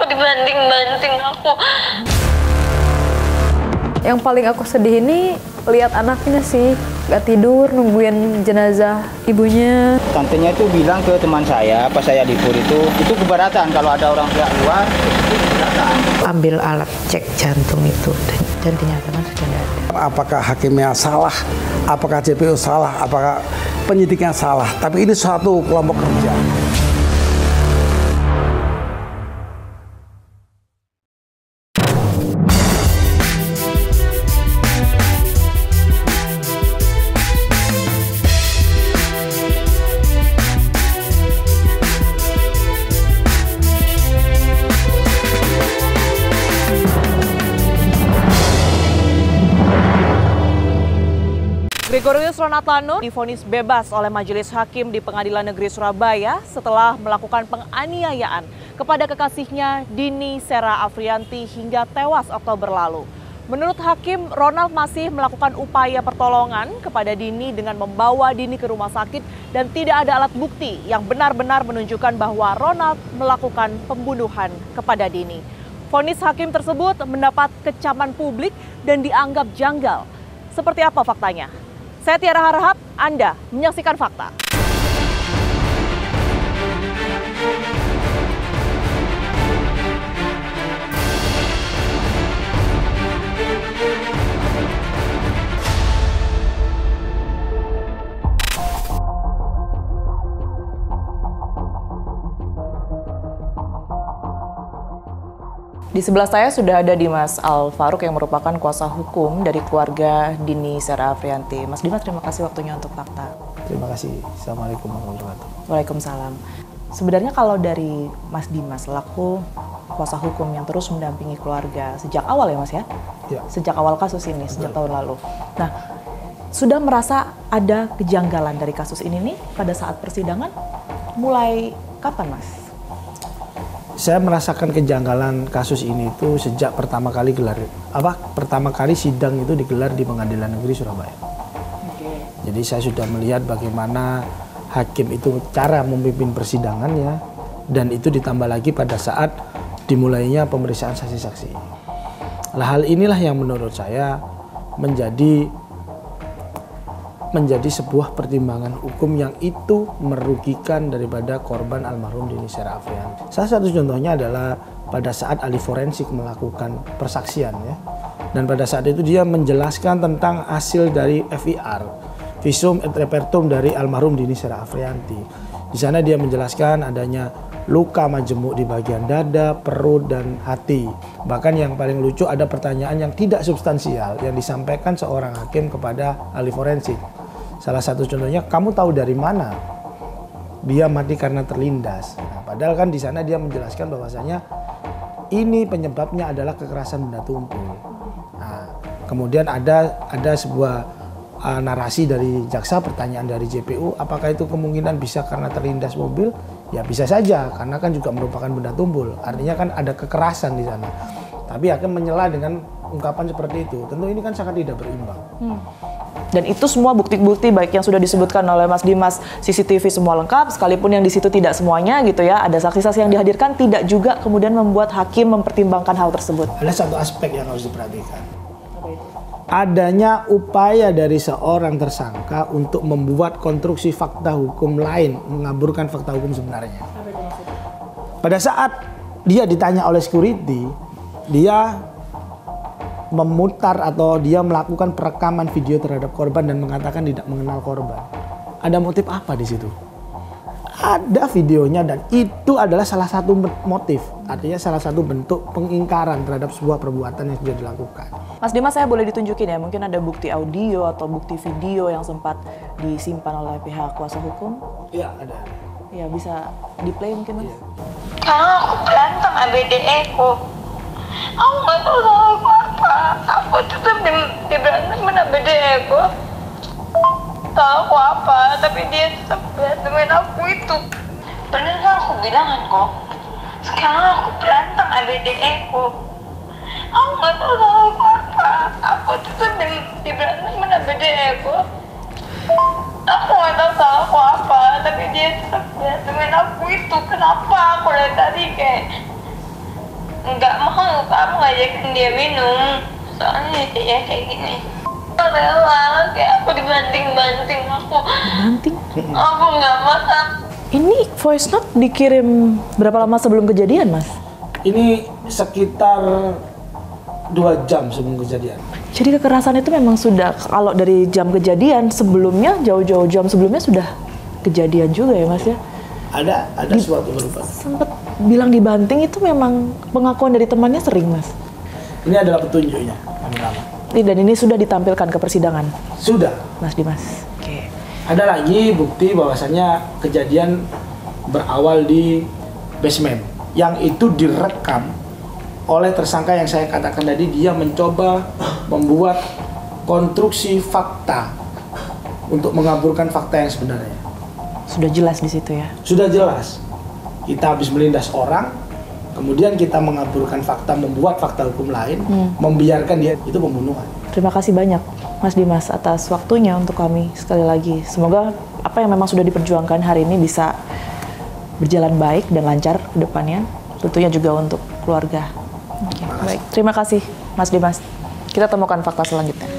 dibanting-banting aku. Yang paling aku sedih ini lihat anaknya sih, gak tidur nungguin jenazah ibunya. Tantenya itu bilang ke teman saya, pas saya libur itu keberatan kalau ada orang pihak luar, itu keberatan. Ambil alat cek jantung itu dan dinyatakan sudah tidak ada. Apakah hakimnya salah, apakah JPU salah, apakah penyidiknya salah, tapi ini suatu kelompok kerja. Gregorius Ronatano divonis bebas oleh Majelis Hakim di Pengadilan Negeri Surabaya setelah melakukan penganiayaan kepada kekasihnya Dini Sera Afrianti hingga tewas Oktober lalu. Menurut Hakim, Ronald masih melakukan upaya pertolongan kepada Dini dengan membawa Dini ke rumah sakit dan tidak ada alat bukti yang benar-benar menunjukkan bahwa Ronald melakukan pembunuhan kepada Dini. Vonis Hakim tersebut mendapat kecaman publik dan dianggap janggal. Seperti apa faktanya? Saya Tiara Harahap, Anda menyaksikan Fakta. Di sebelah saya sudah ada Dimas Al-Faruq yang merupakan kuasa hukum dari keluarga Dini Sera Afrianti. Mas Dimas, terima kasih waktunya untuk Fakta. Terima kasih. Assalamualaikum warahmatullahi wabarakatuh. Waalaikumsalam. Sebenarnya kalau dari Mas Dimas, selaku kuasa hukum yang terus mendampingi keluarga sejak awal ya Mas ya? Ya. Sejak awal kasus ini, sejak tahun lalu. Nah, sudah merasa ada kejanggalan dari kasus ini nih pada saat persidangan? Mulai kapan Mas? Saya merasakan kejanggalan kasus ini itu sejak pertama kali sidang itu digelar di Pengadilan Negeri Surabaya. Jadi saya sudah melihat bagaimana hakim itu cara memimpin persidangannya, dan itu ditambah lagi pada saat dimulainya pemeriksaan saksi-saksi. Hal inilah yang menurut saya menjadi sebuah pertimbangan hukum yang itu merugikan daripada korban almarhum Dini Sera Afrianti. Salah satu contohnya adalah pada saat ahli forensik melakukan persaksian ya. Dan pada saat itu dia menjelaskan tentang hasil dari FIR, visum et repertum dari almarhum Dini Sera Afrianti. Di sana dia menjelaskan adanya luka majemuk di bagian dada, perut, dan hati. Bahkan yang paling lucu ada pertanyaan yang tidak substansial yang disampaikan seorang hakim kepada ahli forensik. Salah satu contohnya, kamu tahu dari mana dia mati karena terlindas? Nah, padahal kan di sana dia menjelaskan bahwasanya ini penyebabnya adalah kekerasan benda tumpul. Nah, kemudian ada sebuah narasi dari jaksa, pertanyaan dari JPU, apakah itu kemungkinan bisa karena terlindas mobil? Ya bisa saja, karena kan juga merupakan benda tumpul. Artinya kan ada kekerasan di sana. Tapi hakim menyela dengan ungkapan seperti itu. Tentu ini kan sangat tidak berimbang. Dan itu semua bukti-bukti baik yang sudah disebutkan oleh Mas Dimas, CCTV semua lengkap, sekalipun yang di situ tidak semuanya gitu ya, ada saksi-saksi yang dihadirkan, tidak juga kemudian membuat hakim mempertimbangkan hal tersebut. Ada satu aspek yang harus diperhatikan. Adanya upaya dari seorang tersangka untuk membuat konstruksi fakta hukum lain, mengaburkan fakta hukum sebenarnya. Pada saat dia ditanya oleh security, dia memutar atau dia melakukan perekaman video terhadap korban dan mengatakan tidak mengenal korban. Ada motif apa di situ? Ada videonya dan itu adalah salah satu motif. Artinya salah satu bentuk pengingkaran terhadap sebuah perbuatan yang sudah dilakukan. Mas Dimas, saya boleh ditunjukin ya, mungkin ada bukti audio atau bukti video yang sempat disimpan oleh pihak kuasa hukum? Iya, ada. Ya, bisa di-play mungkin Mas? Karena aku berantem ABDE ku. Aku nggak tahu salah aku apa. Aku tetap diberantemin ABDE ku. Tahu aku apa, tapi dia tetap berantemin aku itu. Bener kan aku bilang kan kok. Sekarang aku berantem ABDE ku. Aku nggak tahu salah aku apa. Aku tetap diberantemin ABDE ku. Aku nggak tahu salah aku apa, tapi dia tetap berantemin aku itu. Kenapa aku dari tadi kayak kamu ngajakin dia minum, soalnya ya kayak gini. Rela kayak aku dibanting-banting, aku nggak masak. Ini voice note dikirim berapa lama sebelum kejadian, Mas? Ini sekitar 2 jam sebelum kejadian. Jadi kekerasan itu memang sudah, kalau dari jam kejadian sebelumnya, jauh-jauh jam sebelumnya sudah kejadian juga ya, Mas ya? Ada suatu berupa. Sempet bilang dibanting itu memang pengakuan dari temannya sering, Mas? Ini adalah petunjuknya, lama-lama. Dan ini sudah ditampilkan ke persidangan? Sudah. Mas Dimas, oke. Ada lagi bukti bahwasannya kejadian berawal di basement. Yang itu direkam oleh tersangka yang saya katakan tadi, dia mencoba membuat konstruksi fakta untuk mengaburkan fakta yang sebenarnya. Sudah jelas di situ ya? Sudah jelas. Kita habis melindas orang, kemudian kita mengaburkan fakta, membuat fakta hukum lain, membiarkan dia, itu pembunuhan. Terima kasih banyak Mas Dimas atas waktunya untuk kami sekali lagi. Semoga apa yang memang sudah diperjuangkan hari ini bisa berjalan baik dan lancar ke depannya. Tentunya juga untuk keluarga. Oke, baik. Terima kasih Mas Dimas. Kita temukan fakta selanjutnya.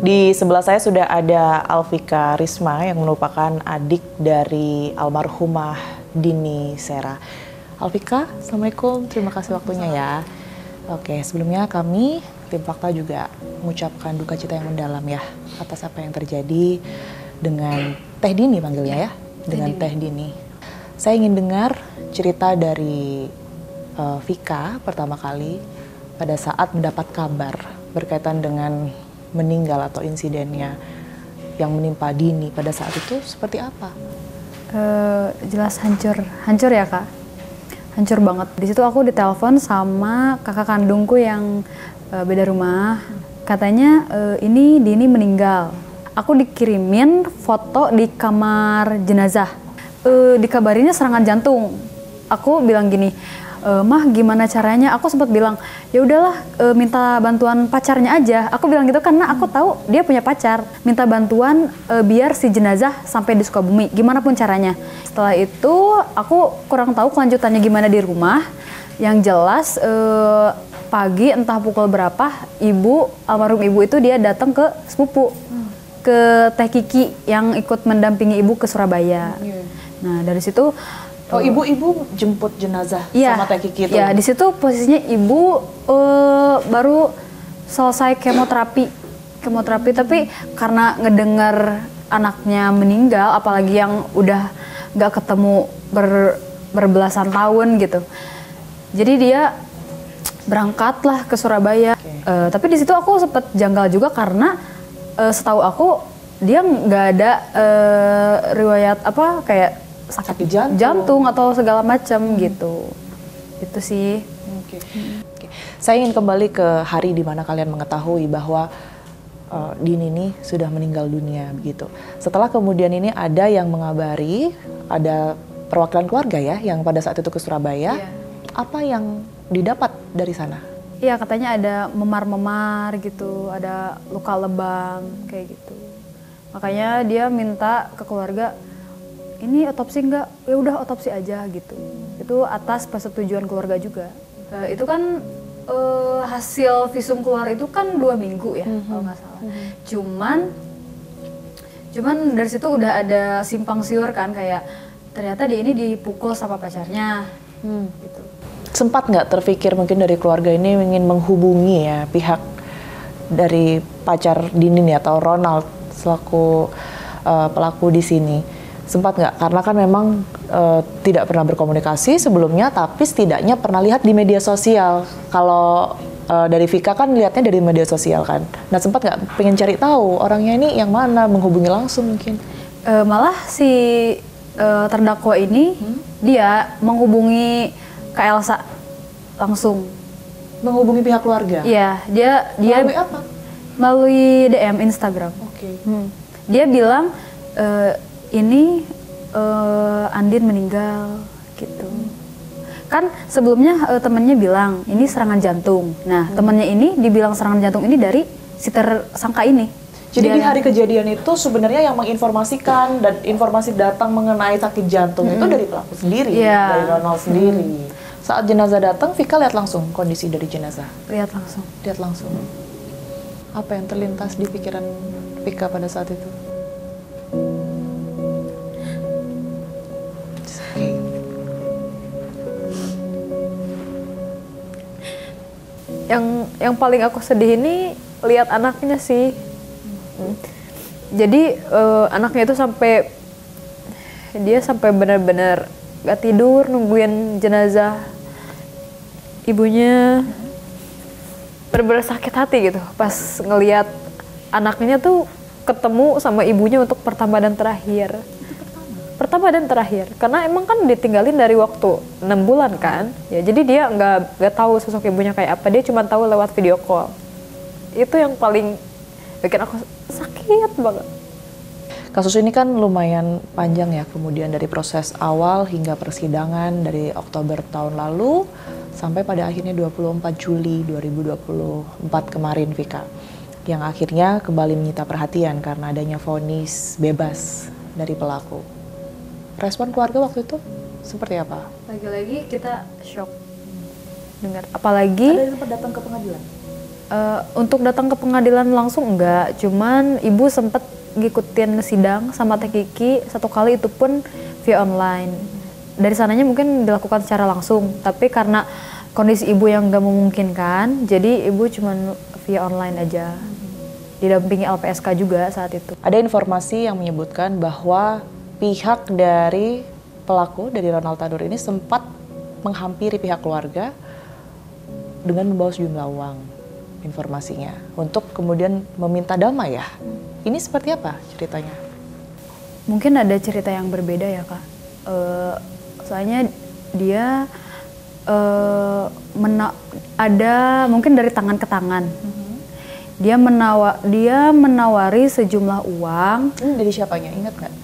Di sebelah saya sudah ada Alvika Risma yang merupakan adik dari almarhumah Dini Sera. Alvika, Assalamualaikum. Terima kasih waktunya ya. Oke, sebelumnya kami, tim Fakta juga mengucapkan duka cita yang mendalam ya atas apa yang terjadi dengan Teh Dini panggilnya ya, dengan Teh Dini. Saya ingin dengar cerita dari Vika pertama kali pada saat mendapat kabar berkaitan dengan meninggal atau insidennya yang menimpa Dini pada saat itu seperti apa? Jelas hancur ya Kak, hancur banget. Di situ aku ditelepon sama kakak kandungku yang beda rumah, katanya ini Dini meninggal. Aku dikirimin foto di kamar jenazah, dikabarinnya serangan jantung. Aku bilang gini, Mah gimana caranya? Aku sempat bilang, ya udahlah minta bantuan pacarnya aja. Aku bilang gitu karena aku tahu dia punya pacar. Minta bantuan biar si jenazah sampai di Sukabumi, gimana pun caranya. Setelah itu aku kurang tahu kelanjutannya gimana di rumah. Yang jelas pagi entah pukul berapa, almarhum ibu itu dia datang ke sepupu, ke Teh Kiki yang ikut mendampingi ibu ke Surabaya. Nah dari situ. Oh, ibu jemput jenazah sama Teh Kiki itu? Iya, di situ posisinya ibu baru selesai kemoterapi, tapi karena ngedengar anaknya meninggal, apalagi yang udah gak ketemu berbelasan tahun gitu. Jadi dia berangkatlah ke Surabaya. Tapi di situ aku sempet janggal juga karena setahu aku dia nggak ada riwayat apa kayak sakit jantung atau segala macam gitu. Itu sih. Oke. Saya ingin kembali ke hari di mana kalian mengetahui bahwa Dini ini sudah meninggal dunia begitu. Setelah kemudian ini ada yang mengabari, ada perwakilan keluarga ya yang pada saat itu ke Surabaya. Iya. Apa yang didapat dari sana? Iya, katanya ada memar-memar gitu, ada luka lebam kayak gitu. Makanya dia minta ke keluarga, ini otopsi enggak? Ya udah otopsi aja gitu. Itu atas persetujuan keluarga juga. Itu kan hasil visum keluar itu kan 2 minggu ya kalau nggak salah. Cuman dari situ udah ada simpang siur kan, kayak ternyata dia ini dipukul sama pacarnya. Gitu. Sempat nggak terpikir mungkin dari keluarga ini ingin menghubungi ya pihak dari pacar Dini atau Ronald selaku pelaku di sini? Sempat nggak? Karena kan memang tidak pernah berkomunikasi sebelumnya, tapi setidaknya pernah lihat di media sosial. Kalau dari Vika kan lihatnya dari media sosial kan. Nah sempat nggak pengen cari tahu orangnya ini yang mana, menghubungi langsung mungkin? Malah si terdakwa ini dia menghubungi Kak Elsa langsung. Menghubungi pihak keluarga? Iya, dia melalui apa? Melalui DM Instagram. Oke. Dia bilang ini Andin meninggal gitu. Kan sebelumnya temannya bilang ini serangan jantung. Nah temannya ini dibilang serangan jantung ini dari si tersangka ini. Jadi di hari kejadian itu sebenarnya yang menginformasikan dan informasi datang mengenai sakit jantung itu dari pelaku sendiri, dari Ronald sendiri. Saat jenazah datang, Vika lihat langsung kondisi dari jenazah. Lihat langsung. Lihat langsung. Apa yang terlintas di pikiran Vika pada saat itu? Yang paling aku sedih ini lihat anaknya sih. Jadi anaknya itu sampai benar-benar gak tidur nungguin jenazah ibunya, benar-benar sakit hati gitu pas ngelihat anaknya tuh ketemu sama ibunya untuk pertama dan terakhir. Pertama dan terakhir, karena emang kan ditinggalin dari waktu 6 bulan kan, ya jadi dia nggak tahu sosok ibunya kayak apa, dia cuma tahu lewat video call. Itu yang paling bikin aku sakit banget. Kasus ini kan lumayan panjang ya, kemudian dari proses awal hingga persidangan dari Oktober tahun lalu sampai pada akhirnya 24 Juli 2024 kemarin, Vika, yang akhirnya kembali menyita perhatian karena adanya vonis bebas dari pelaku. Respon keluarga waktu itu seperti apa? Lagi-lagi kita shock dengar, apalagi ada yang sempat datang ke pengadilan? Untuk datang ke pengadilan langsung enggak, cuman ibu sempat ngikutin sidang sama Teh Kiki 1 kali, itu pun via online. Dari sananya mungkin dilakukan secara langsung, tapi karena kondisi ibu yang nggak memungkinkan, jadi ibu cuman via online aja. Didampingi LPSK juga saat itu. Ada informasi yang menyebutkan bahwa pihak dari pelaku, dari Ronald Tanur ini sempat menghampiri pihak keluarga dengan membawa sejumlah uang, informasinya, untuk kemudian meminta damai ya. Ini seperti apa ceritanya? Mungkin ada cerita yang berbeda ya Kak. Soalnya dia ada mungkin dari tangan ke tangan. Dia menawari sejumlah uang. Ini dari siapanya? Ingat nggak?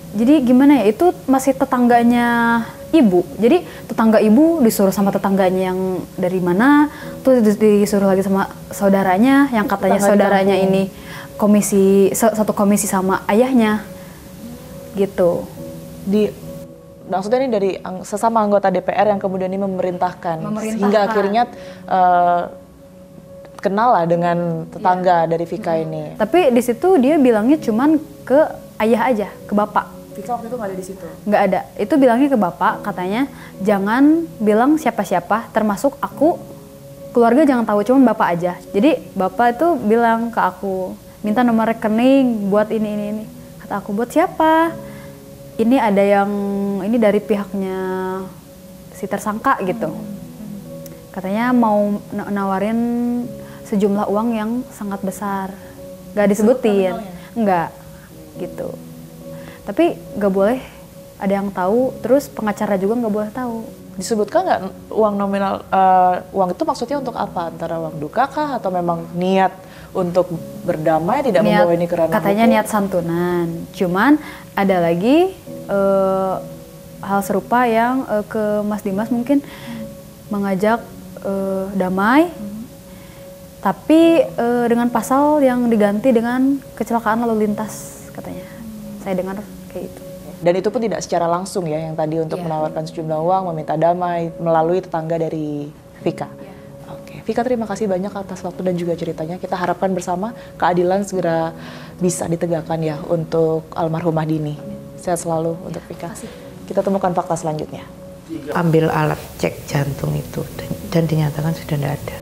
Jadi gimana ya, itu masih tetangganya ibu. Jadi tetangga ibu disuruh sama tetangganya yang dari mana, tuh disuruh lagi sama saudaranya, yang katanya saudaranya ini satu komisi sama ayahnya, gitu. Maksudnya ini dari sesama anggota DPR yang kemudian ini memerintahkan. Hingga akhirnya kenal lah dengan tetangga dari Vika ini. Tapi di situ dia bilangnya cuman ke ayah aja, ke bapak. Vika waktu itu nggak ada di situ? Nggak ada. Itu bilangnya ke bapak, katanya jangan bilang siapa-siapa, termasuk aku, keluarga jangan tahu, cuman bapak aja. Jadi bapak itu bilang ke aku, minta nomor rekening buat ini. Kata aku, buat siapa? Ini ada yang ini dari pihaknya si tersangka gitu. Katanya mau nawarin sejumlah uang yang sangat besar. Nggak disebutin, nggak gitu. Tapi nggak boleh ada yang tahu, terus pengacara juga nggak boleh tahu. Disebutkan nggak uang nominal, uang itu maksudnya untuk apa? Antara uang duka kah atau memang niat untuk berdamai, tidak membawa ini ke ranah katanya hukum? Niat santunan. Cuman ada lagi hal serupa yang ke Mas Dimas mungkin mengajak damai, tapi dengan pasal yang diganti dengan kecelakaan lalu lintas katanya. Saya dengar kayak itu. Dan itu pun tidak secara langsung ya, yang tadi untuk menawarkan sejumlah uang, meminta damai melalui tetangga dari Vika. Oke, Vika, terima kasih banyak atas waktu dan juga ceritanya. Kita harapkan bersama keadilan segera bisa ditegakkan ya untuk almarhumah Dini. Sehat selalu untuk Vika. Kita temukan fakta selanjutnya. Ambil alat cek jantung itu dan dinyatakan sudah tidak ada.